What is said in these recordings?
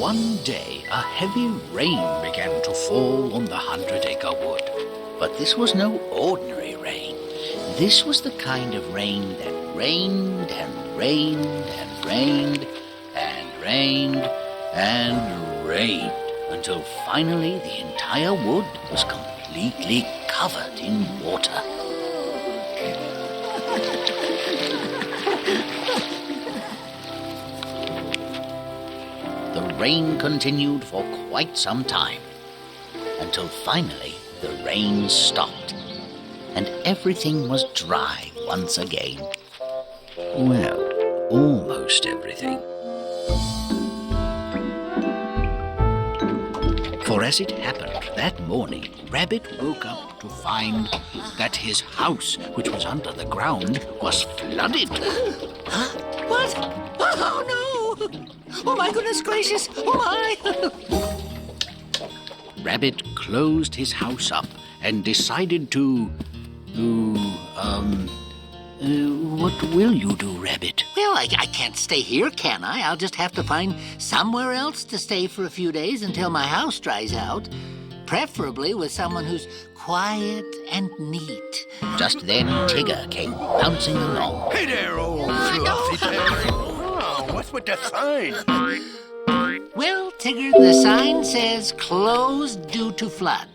One day, a heavy rain began to fall on the 100-acre wood. But this was no ordinary rain. This was the kind of rain that rained and rained and rained and rained and rained until finally the entire wood was completely covered in water. The rain continued for quite some time, until finally the rain stopped, and everything was dry once again. Well, almost everything. For as it happened that morning, Rabbit woke up to find that his house, which was under the ground, was flooded. Huh? What? Oh, no! Oh, my goodness gracious! Oh, my! Rabbit closed his house up and decided to... what will you do, Rabbit? Well, I can't stay here, can I? I'll just have to find somewhere else to stay for a few days until my house dries out. Preferably with someone who's quiet and neat. Just then, Tigger came bouncing along. Hey there, old fluffy tail. Oh, what's with the sign? Well, Tigger, the sign says closed due to flood.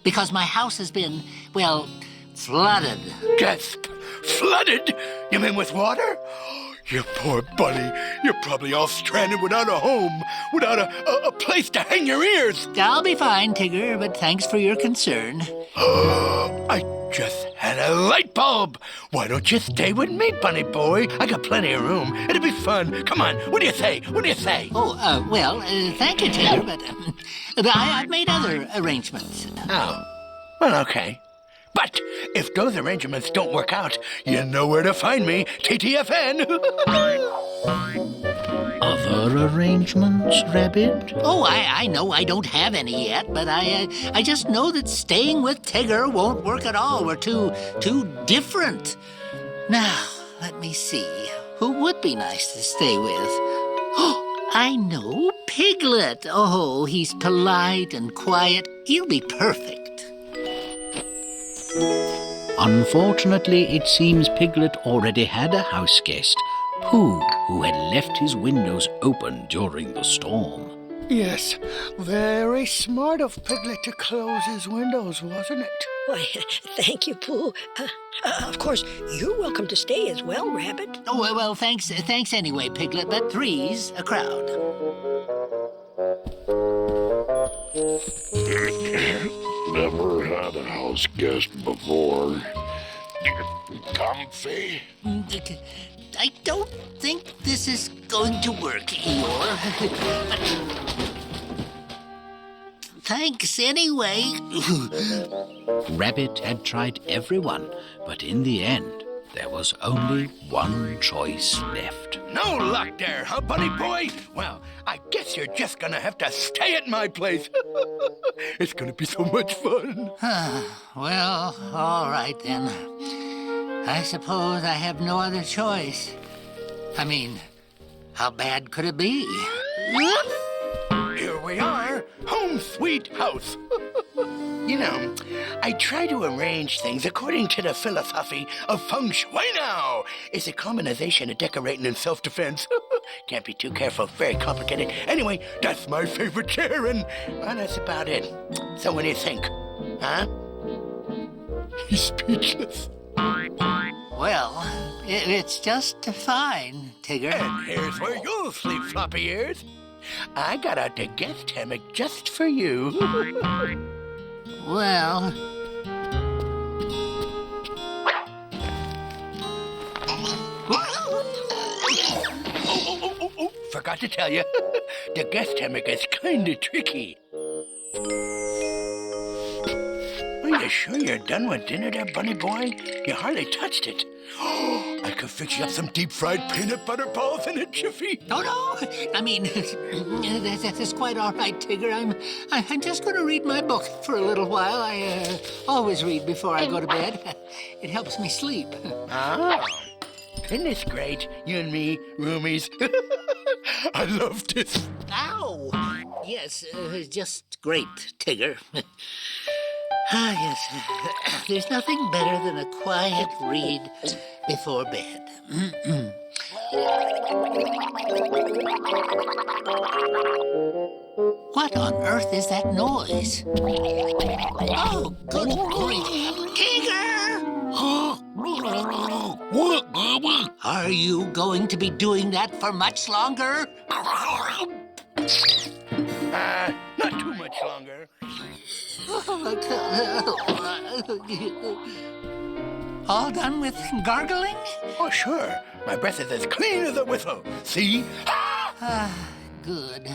Because my house has been, well, flooded. Gasp! Flooded? You mean with water? You poor bunny. You're probably all stranded without a home, without a place to hang your ears. I'll be fine, Tigger, but thanks for your concern. I just had a light bulb. Why don't you stay with me, bunny boy? I got plenty of room. It'll be fun. Come on. What do you say? What do you say? Oh, well, thank you, Tigger, but I've made other arrangements. Oh, well, okay. But if those arrangements don't work out, you know where to find me, TTFN. Other arrangements, Rabbit? Oh, I know I don't have any yet, but I just know that staying with Tigger won't work at all. We're too different. Now, let me see. Who would be nice to stay with? Oh, I know, Piglet. Oh, he's polite and quiet. He'll be perfect. Unfortunately, it seems Piglet already had a house guest, Pooh, who had left his windows open during the storm. Yes, very smart of Piglet to close his windows, wasn't it? Why, thank you, Pooh. Of course, you're welcome to stay as well, Rabbit. Oh, well, thanks anyway, Piglet, but three's a crowd. Never had a house guest before. Comfy? I don't think this is going to work, Eeyore. But thanks anyway. Rabbit had tried everyone, but in the end, there was only one choice left. No luck there, huh, bunny boy? Well, I guess you're just gonna have to stay at my place. It's gonna be so much fun. Well, all right then. I suppose I have no other choice. I mean, how bad could it be? Here we are, home sweet house. You know, I try to arrange things according to the philosophy of feng shui now. It's a combination of decorating and self-defense. Can't be too careful, very complicated. Anyway, that's my favorite chair, and well, that's about it. So what do you think? Huh? He's speechless. Well, it's just fine, Tigger. And here's where you'll sleep, floppy ears. I got out the guest hammock just for you. Well... Oh, forgot to tell you. The guest hammock is kind of tricky. Are you sure you're done with dinner there, bunny boy? You hardly touched it. I could fix you up some deep-fried peanut butter balls in a jiffy. Oh, no. I mean, that's quite all right, Tigger. I'm just going to read my book for a little while. I always read before I go to bed. It helps me sleep. Oh, isn't this great? You and me, roomies. I loved it. Ow! Yes, just great, Tigger. Yes, there's nothing better than a quiet read before bed. What on earth is that noise? Oh, good grief! Tigger! What, Mama? Are you going to be doing that for much longer? Not too much longer. All done with gargling? Oh, sure. My breath is as clean as a whistle. See? Good.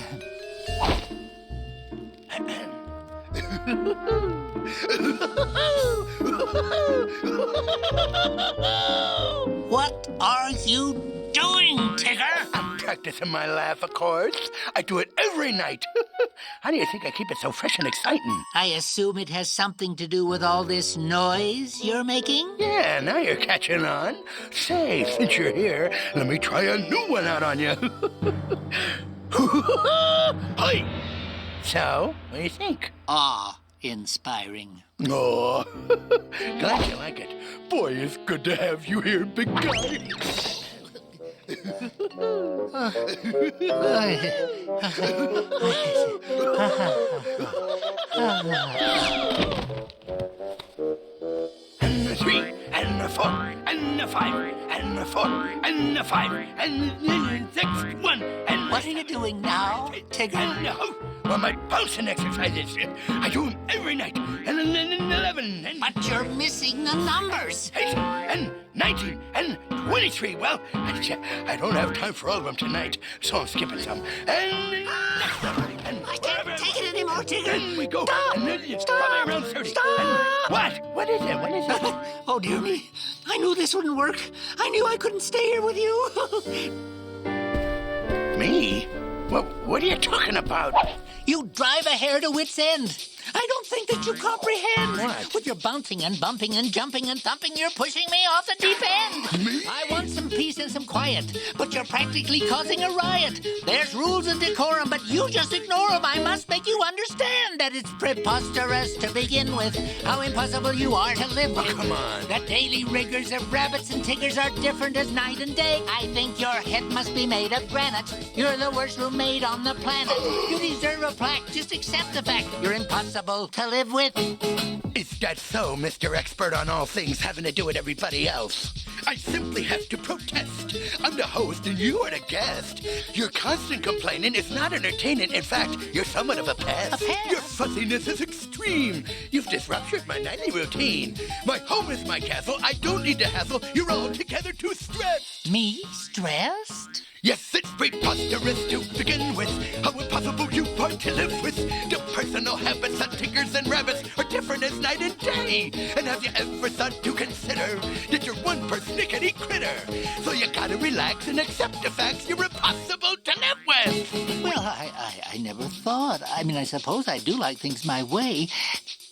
What are you doing, Tigger? I'm practicing my laugh, of course. I do it every night. How do you think I keep it so fresh and exciting? I assume it has something to do with all this noise you're making? Yeah, now you're catching on. Say, since you're here, let me try a new one out on you. Hi. So, what do you think? Awe-inspiring. Oh, glad you like it. Boy, it's good to have you here, big guy. And the 3, and the 4, and the 5, and the 4, and the 5, and the 6, 1, and What are you doing now, Tigger? and the hope. Well, my bouncing exercises. I do them every night. And 11, and But you're missing the numbers. 8, and 19, and 23. Well, I don't have time for all of them tonight, so I'm skipping some. And next one. And I can't take it anymore, Tigger. And we go. Stop! And then it's Stop! probably around 30. Stop! And what? What is it? What is it? Oh, dear me. I knew this wouldn't work. I knew I couldn't stay here with you. Me? What are you talking about? You drive a hare to wit's end. I don't think that you comprehend. What? With your bouncing and bumping and jumping and thumping, you're pushing me off the deep end. Me? I want some peace and some quiet, but you're practically causing a riot. There's rules and decorum, but you just ignore them. I must make you understand that it's preposterous to begin with. How impossible you are to live with. come on. The daily rigors of rabbits and tigers are different as night and day. I think your head must be made of granite. You're the worst roommate on the planet. You deserve a plaque. Just accept the fact you're impossible to live with. Is that so, Mr. Expert on all things having to do with everybody else? I simply have to protest. I'm the host and you are the guest. Your constant complaining is not entertaining. In fact, you're somewhat of a pest. A pest? Your fussiness is extreme. You've disrupted my nightly routine. My home is my castle. I don't need to hassle. You're altogether too stressed. Me stressed? Yes, it's preposterous to begin with. How impossible you are to live with. The personal habits of tigers and rabbits are different as night and day. And have you ever thought to consider that you're one persnickety critter? So you gotta relax and accept the facts you're impossible to live with. Well, I never thought. I mean, I suppose I do like things my way.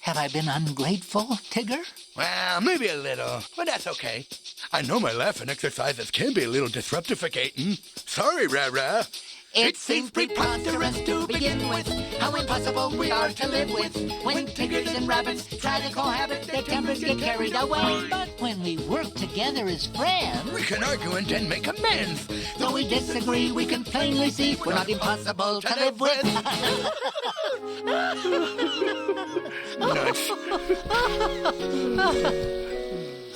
Have I been ungrateful, Tigger? Well, maybe a little, but that's okay. I know my laughing exercises can be a little disruptificating. Sorry, Rah-Rah. It seems preposterous to begin with. How impossible we are to live with. When tigers and rabbits try to cohabit, their tempers get carried away. But when we work together as friends, We can argue and then make amends. though we disagree, we can plainly see we're not impossible to live with. Nuts.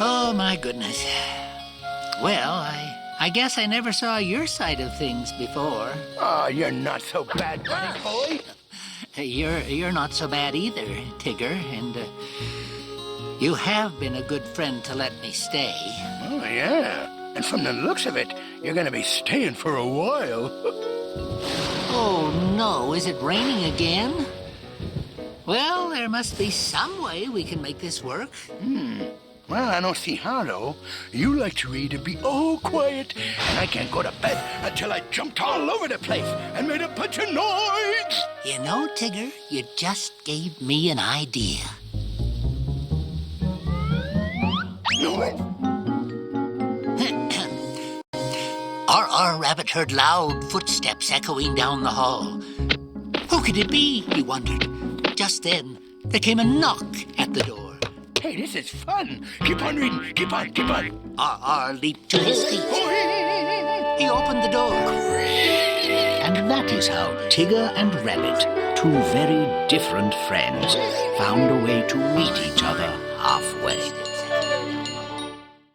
Oh, my goodness. Well, I guess I never saw your side of things before. Oh, you're not so bad, buddy boy. You're not so bad either, Tigger, and you have been a good friend to let me stay. Oh, yeah. And from the looks of it, you're going to be staying for a while. Oh, no. Is it raining again? Well, there must be some way we can make this work. Well, I don't see how, though. You like to read and be all quiet, and I can't go to bed until I jumped all over the place and made a bunch of noise. You know, Tigger, you just gave me an idea. R.R. Rabbit heard loud footsteps echoing down the hall. Who could it be, he wondered. Just then, there came a knock at the door. Hey, this is fun. Keep on reading. Keep on. R.R. leaped to his feet. He opened the door. And that is how Tigger and Rabbit, two very different friends, found a way to meet each other halfway.